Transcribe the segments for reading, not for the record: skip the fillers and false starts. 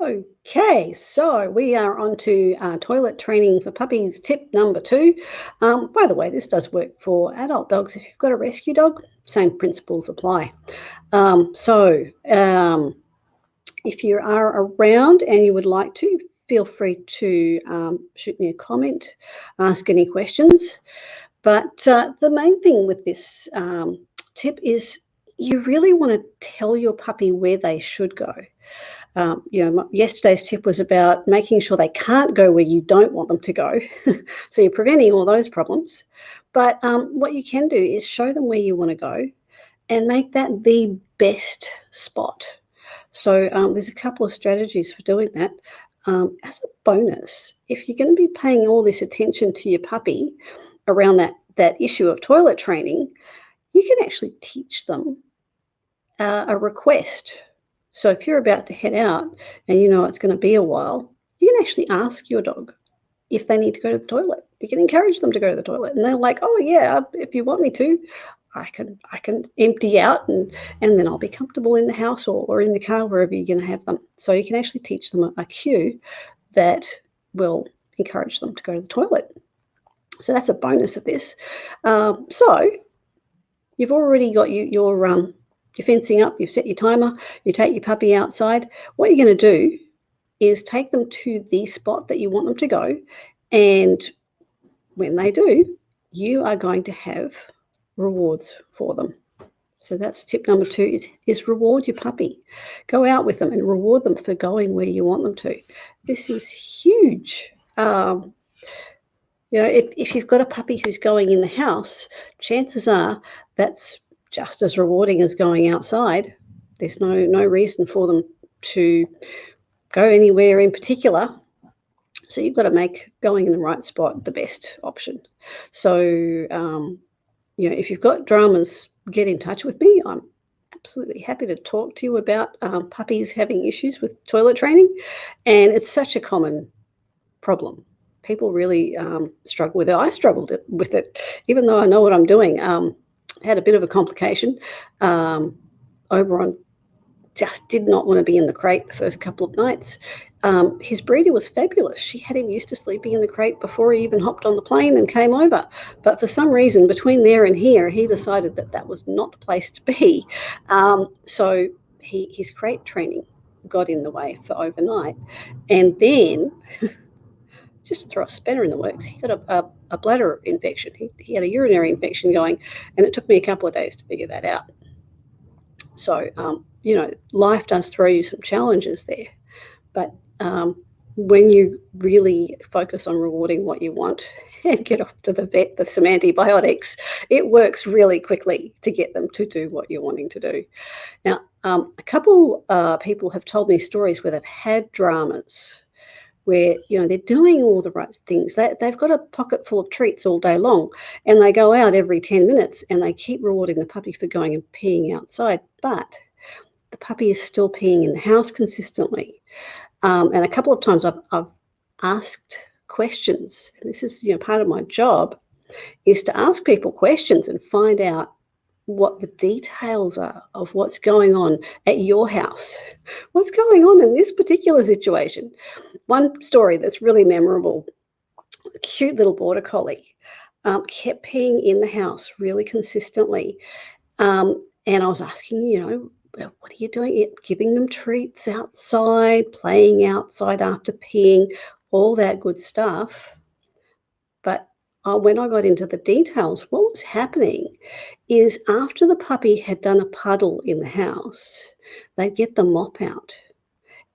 Okay, so we are on to toilet training for puppies, tip number 2. By the way, this does work for adult dogs. If you've got a rescue dog, same principles apply. If you are around and you would like to, feel free to shoot me a comment, ask any questions. But the main thing with this tip is you really want to tell your puppy where they should go. Yesterday's tip was about making sure they can't go where you don't want them to go. So you're preventing all those problems. But what you can do is show them where you want to go and make that the best spot. So there's a couple of strategies for doing that. As a bonus, if you're going to be paying all this attention to your puppy around that issue of toilet training, you can actually teach them a request. So if you're about to head out and you know it's going to be a while, you can actually ask your dog if they need to go to the toilet. You can encourage them to go to the toilet, and they're like, "Oh yeah, if you want me to, I can empty out and then I'll be comfortable in the house or in the car, wherever you're going to have them." So you can actually teach them a cue that will encourage them to go to the toilet. So that's a bonus of this. So you've already got your fencing up, you've set your timer, you take your puppy outside. What you're going to do is take them to the spot that you want them to go, and when they do, you are going to have rewards for them. So that's tip number 2 is reward your puppy. Go out with them and reward them for going where you want them to. This is huge. If you've got a puppy who's going in the house, chances are that's just as rewarding as going outside. There's no reason for them to go anywhere in particular. So you've got to make going in the right spot the best option. So, if you've got dramas, get in touch with me. I'm absolutely happy to talk to you about puppies having issues with toilet training. And it's such a common problem. People really struggle with it. I struggled with it, even though I know what I'm doing. I had a bit of a complication. Oberon just did not want to be in the crate the first couple of nights. His breeder was fabulous. She had him used to sleeping in the crate before he even hopped on the plane and came over. But for some reason, between there and here, he decided that was not the place to be. So his crate training got in the way for overnight. And then, just throw a spanner in the works, he got a bladder infection. He had a urinary infection going, and it took me a couple of days to figure that out. So, life does throw you some challenges there. But when you really focus on rewarding what you want and get off to the vet with some antibiotics, it works really quickly to get them to do what you're wanting to do. Now, a couple people have told me stories where they've had dramas where, they're doing all the right things. They've got a pocket full of treats all day long, and they go out every 10 minutes and they keep rewarding the puppy for going and peeing outside. But the puppy is still peeing in the house consistently. And a couple of times I've asked questions. And this is, part of my job is to ask people questions and find out what the details are of what's going on at your house. What's going on in this particular situation? One story that's really memorable, a cute little border collie kept peeing in the house really consistently. And I was asking, what are you doing? Giving them treats outside, playing outside after peeing, all that good stuff. But when I got into the details, what was happening is after the puppy had done a puddle in the house, they'd get the mop out,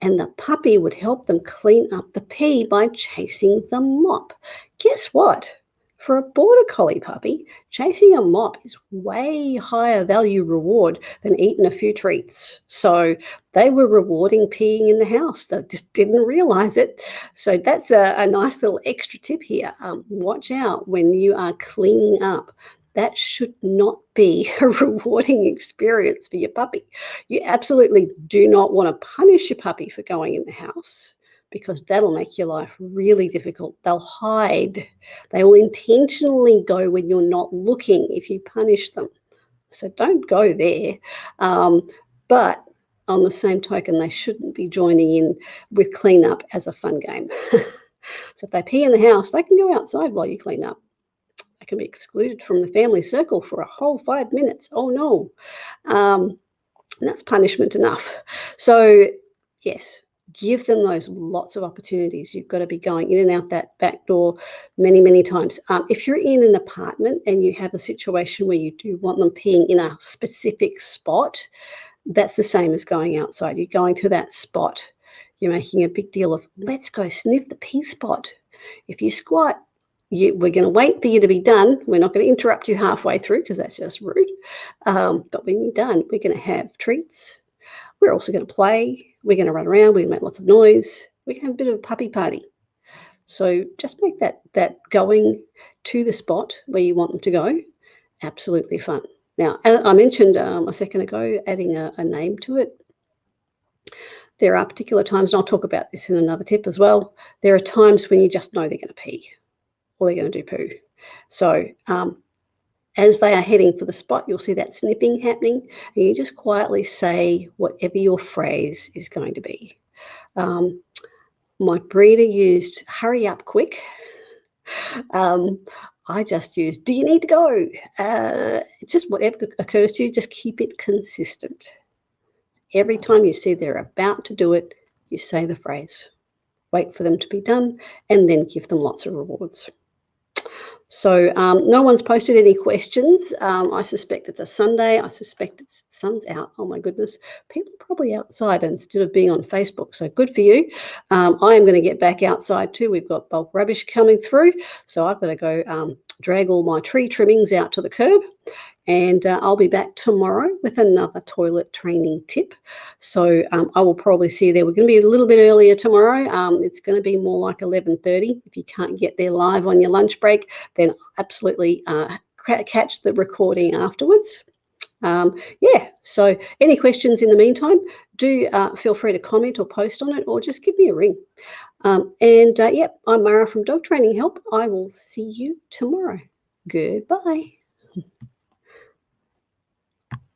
and the puppy would help them clean up the pee by chasing the mop. Guess what? For a border collie puppy, chasing a mop is way higher value reward than eating a few treats. So they were rewarding peeing in the house. They just didn't realize it. So that's a nice little extra tip here. Watch out when you are cleaning up. That should not be a rewarding experience for your puppy. You absolutely do not want to punish your puppy for going in the house, because that'll make your life really difficult. They'll hide. They will intentionally go when you're not looking if you punish them. So don't go there. But on the same token, they shouldn't be joining in with cleanup as a fun game. So if they pee in the house, they can go outside while you clean up. They can be excluded from the family circle for a whole 5 minutes. Oh no. And that's punishment enough. So yes, give them those lots of opportunities. You've got to be going in and out that back door many, many times. If you're in an apartment and you have a situation where you do want them peeing in a specific spot, that's the same as going outside. You're going to that spot. You're making a big deal of, let's go sniff the pee spot. If you squat, we're going to wait for you to be done. We're not going to interrupt you halfway through because that's just rude. But when you're done, we're going to have treats. We're also going to play. We're going to run around. We're going to make lots of noise. We can have a bit of a puppy party. So just make that going to the spot where you want them to go absolutely fun. Now, as I mentioned a second ago, adding a name to it. There are particular times, and I'll talk about this in another tip as well. There are times when you just know they're going to pee or they're going to do poo. So as they are heading for the spot, you'll see that snipping happening, and you just quietly say whatever your phrase is going to be. My breeder used hurry up quick. I just use, do you need to go? Just whatever occurs to you, just keep it consistent. Every time you see they're about to do it, you say the phrase. Wait for them to be done, and then give them lots of rewards. So no one's posted any questions. I suspect it's a Sunday. I suspect the sun's out. Oh my goodness. People are probably outside instead of being on Facebook. So good for you. I am going to get back outside too. We've got bulk rubbish coming through. So I've got to go drag all my tree trimmings out to the curb. And I'll be back tomorrow with another toilet training tip. So I will probably see you there. We're going to be a little bit earlier tomorrow. It's going to be more like 11:30. If you can't get there live on your lunch break, then absolutely catch the recording afterwards. So any questions in the meantime, do feel free to comment or post on it, or just give me a ring. I'm Mara from Dog Training Help. I will see you tomorrow. Goodbye.